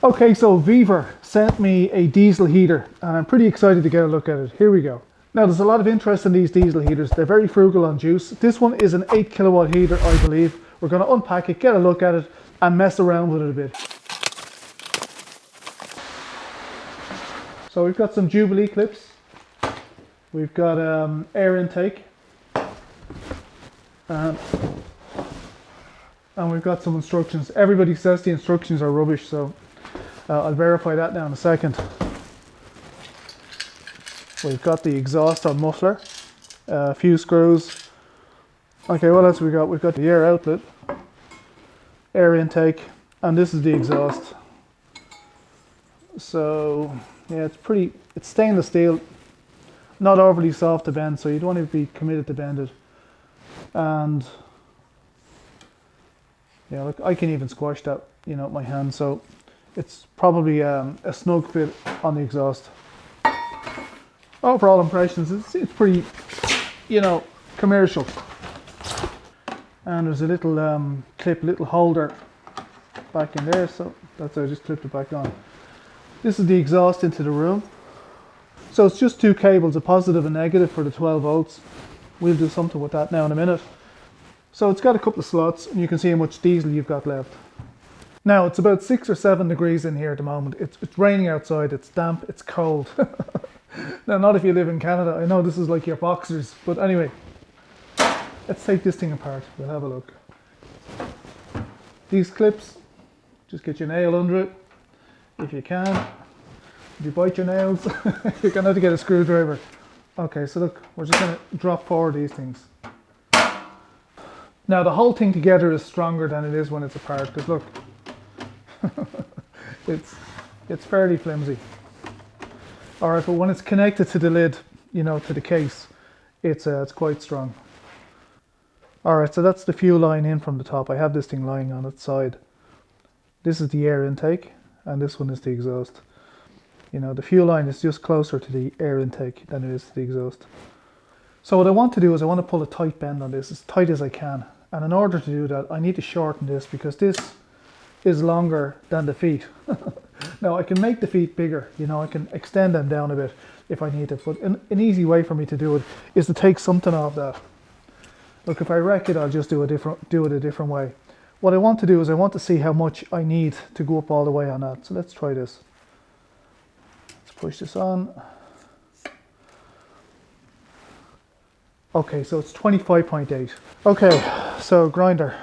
Okay, so Vevor sent me a diesel heater and I'm pretty excited to get a look at it. Here we go. Now there's a lot of interest in these diesel heaters. They're very frugal on juice. This one is an 8 kilowatt heater, I believe. We're going to unpack it, get a look at it and mess around with it a bit. So we've got some Jubilee clips. We've got air intake. And we've got some instructions. Everybody says the instructions are rubbish, so I'll verify that now in a second. We've got the exhaust or muffler, a few screws. Okay, what else we got? We've got the air outlet, air intake, and this is the exhaust. So yeah, it's stainless steel, not overly soft to bend, so you don't want to be committed to bend it. And yeah, look, I can even squash that, with my hand, so it's probably a snug fit on the exhaust. Overall impressions, it's pretty, commercial. And there's a little clip, little holder back in there, so that's how I just clipped it back on. This is the exhaust into the room. So it's just two cables, a positive and negative for the 12 volts. We'll do something with that now in a minute. So it's got a couple of slots and you can see how much diesel you've got left. Now it's about 6 or 7 degrees in here at the moment. It's raining outside, it's damp, it's cold. Now not if you live in Canada, I know this is like your boxers, but anyway. Let's take this thing apart, we'll have a look. These clips, just get your nail under it, if you can. If you bite your nails, you're going to have to get a screwdriver. Okay, so look, we're just going to drop forward these things. Now the whole thing together is stronger than it is when it's apart, because look, it's fairly flimsy. Alright, but when it's connected to the lid, to the case, it's quite strong. Alright, so that's the fuel line in from the top. I have this thing lying on its side. This is the air intake, and this one is the exhaust. The fuel line is just closer to the air intake than it is to the exhaust. So what I want to do is I want to pull a tight bend on this, as tight as I can. And in order to do that, I need to shorten this because this is longer than the feet. Now I can make the feet bigger, I can extend them down a bit if I need it. But an easy way for me to do it is to take something off that. Look, if I wreck it, I'll just do it a different way. What I want to do is I want to see how much I need to go up all the way on that. So let's try this. Let's push this on. Okay, so it's 25.8. Okay, so grinder.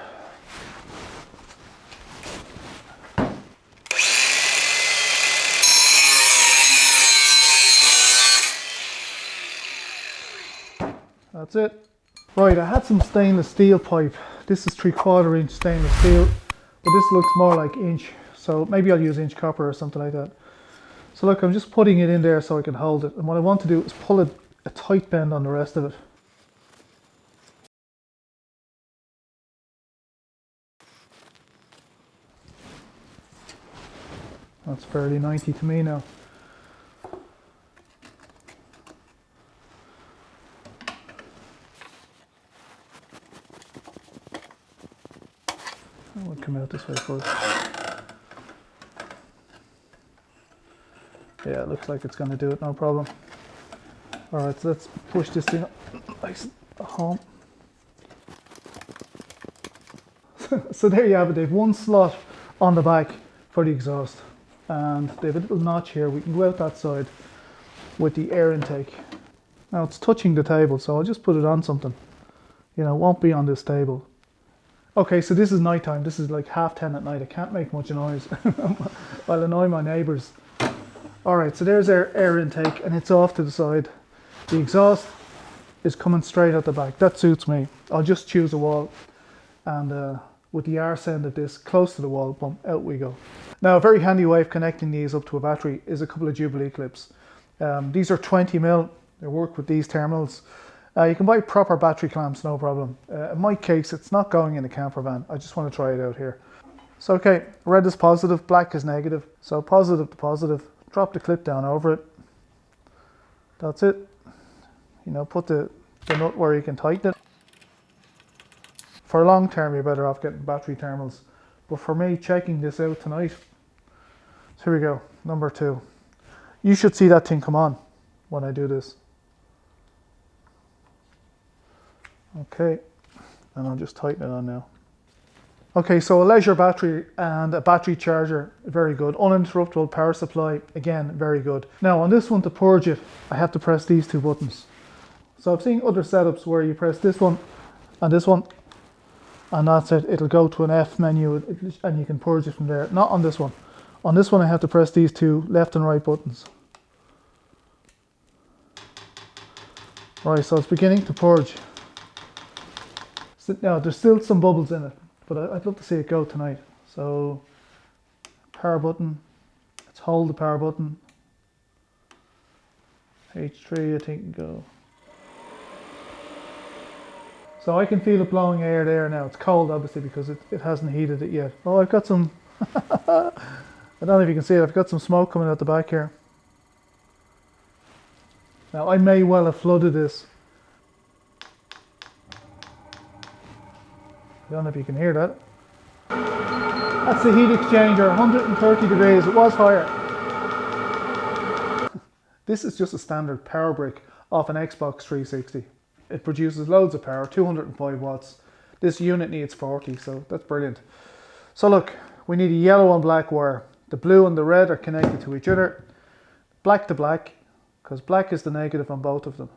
That's it. Right, I had some stainless steel pipe. This is 3/4 inch stainless steel, but this looks more like inch. So maybe I'll use inch copper or something like that. So look, I'm just putting it in there so I can hold it. And what I want to do is pull a tight bend on the rest of it. That's fairly 90 to me now. We'll come out this way first. Yeah, it looks like it's going to do it, no problem. Alright, so let's push this thing nice home. So there you have it. They've one slot on the back for the exhaust. And they have a little notch here. We can go out that side with the air intake. Now it's touching the table, so I'll just put it on something. It won't be on this table. Okay, so this is night time. This is like 10:30 at night. I can't make much noise. I'll annoy my neighbours. Alright, so there's our air intake and it's off to the side. The exhaust is coming straight out the back. That suits me. I'll just choose a wall and with the arse end of this close to the wall, boom, out we go. Now a very handy way of connecting these up to a battery is a couple of Jubilee clips. These are 20mm. They work with these terminals. You can buy proper battery clamps, no problem. In my case, it's not going in the camper van. I just want to try it out here. So okay, red is positive, black is negative. So positive to positive. Drop the clip down over it. That's it. Put the nut where you can tighten it. For long term, you're better off getting battery terminals. But for me, checking this out tonight, So here we go, number 2. You should see that thing come on when I do this. Okay, and I'll just tighten it on now. Okay, so a leisure battery and a battery charger, very good. Uninterruptible power supply, again, very good. Now on this one, to purge it, I have to press these 2 buttons. So I've seen other setups where you press this one, and that's it. It'll go to an F menu and you can purge it from there. Not on this one. On this one I have to press these 2 left and right buttons. Right, so it's beginning to purge. So now there's still some bubbles in it, but I'd love to see it go tonight. So power button, let's hold the power button. H3 I think go. So I can feel it blowing air there now. It's cold obviously because it hasn't heated it yet. Oh, I've got some, I don't know if you can see it, I've got some smoke coming out the back here. Now I may well have flooded this. I don't know if you can hear that. That's the heat exchanger, 130 degrees, it was higher. This is just a standard power brick off an Xbox 360. It produces loads of power, 205 watts. This unit needs 40, so that's brilliant. So look, we need a yellow and black wire. The blue and the red are connected to each other. Black to black, because black is the negative on both of them.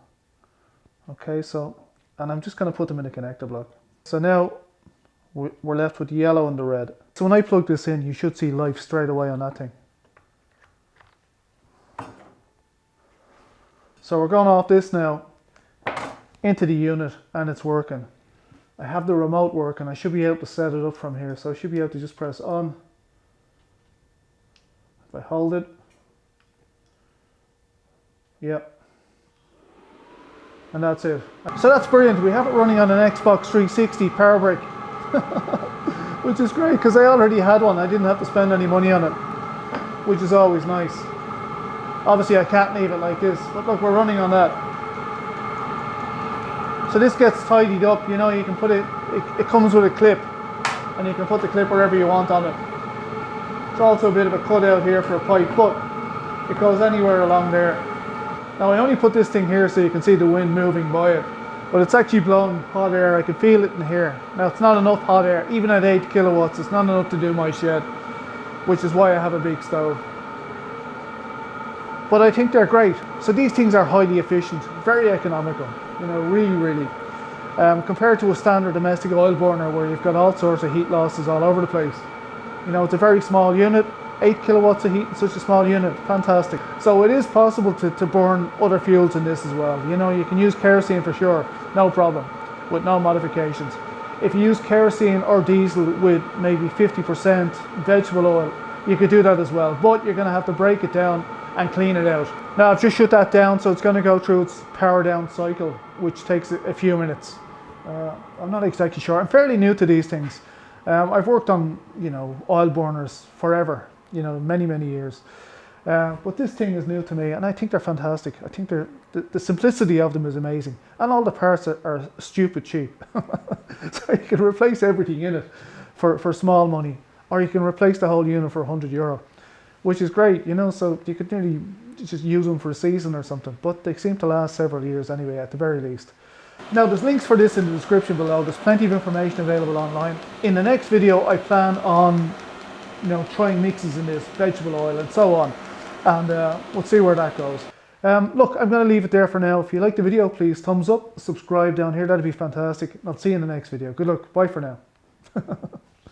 Okay, so, and I'm just going to put them in a connector block. So now we're left with the yellow and the red. So when I plug this in, you should see life straight away on that thing. So we're going off this now into the unit and it's working. I have the remote working. I should be able to set it up from here. So I should be able to just press on. If I hold it. Yep. And that's it. So that's brilliant. We have it running on an Xbox 360 power brick. Which is great because I already had one. I didn't have to spend any money on it. Which is always nice. Obviously I can't leave it like this. But look, we're running on that. So this gets tidied up, you know, you can put it comes with a clip and you can put the clip wherever you want on it. It's also a bit of a cutout here for a pipe, but it goes anywhere along there. Now I only put this thing here so you can see the wind moving by it, but it's actually blowing hot air. I can feel it in here. Now it's not enough hot air, even at 8 kilowatts, it's not enough to do my shed, which is why I have a big stove. But I think they're great. So these things are highly efficient, very economical, you know, really. Compared to a standard domestic oil burner where you've got all sorts of heat losses all over the place. You know, it's a very small unit, 8 kilowatts of heat in such a small unit, fantastic. So it is possible to burn other fuels in this as well. You know, you can use kerosene for sure, no problem, with no modifications. If you use kerosene or diesel with maybe 50% vegetable oil, you could do that as well, but you're gonna have to break it down and clean it out. Now I've just shut that down, so it's going to go through its power down cycle, which takes a few minutes. I'm not exactly sure. I'm fairly new to these things. I've worked on, you know, oil burners forever, you know, many years. But this thing is new to me, and I think they're fantastic. I think the simplicity of them is amazing, and all the parts are stupid cheap. So you can replace everything in it for small money, or you can replace the whole unit for €100. Which is great, you know, so you could nearly just use them for a season or something, but they seem to last several years anyway, at the very least. Now there's links for this in the description below. There's plenty of information available online. In the next video I plan on, you know, trying mixes in this, vegetable oil and so on, and we'll see where that goes. Look, I'm going to leave it there for now. If you like the video, please thumbs up, subscribe down here, that'd be fantastic. I'll see you in the next video. Good luck, bye for now.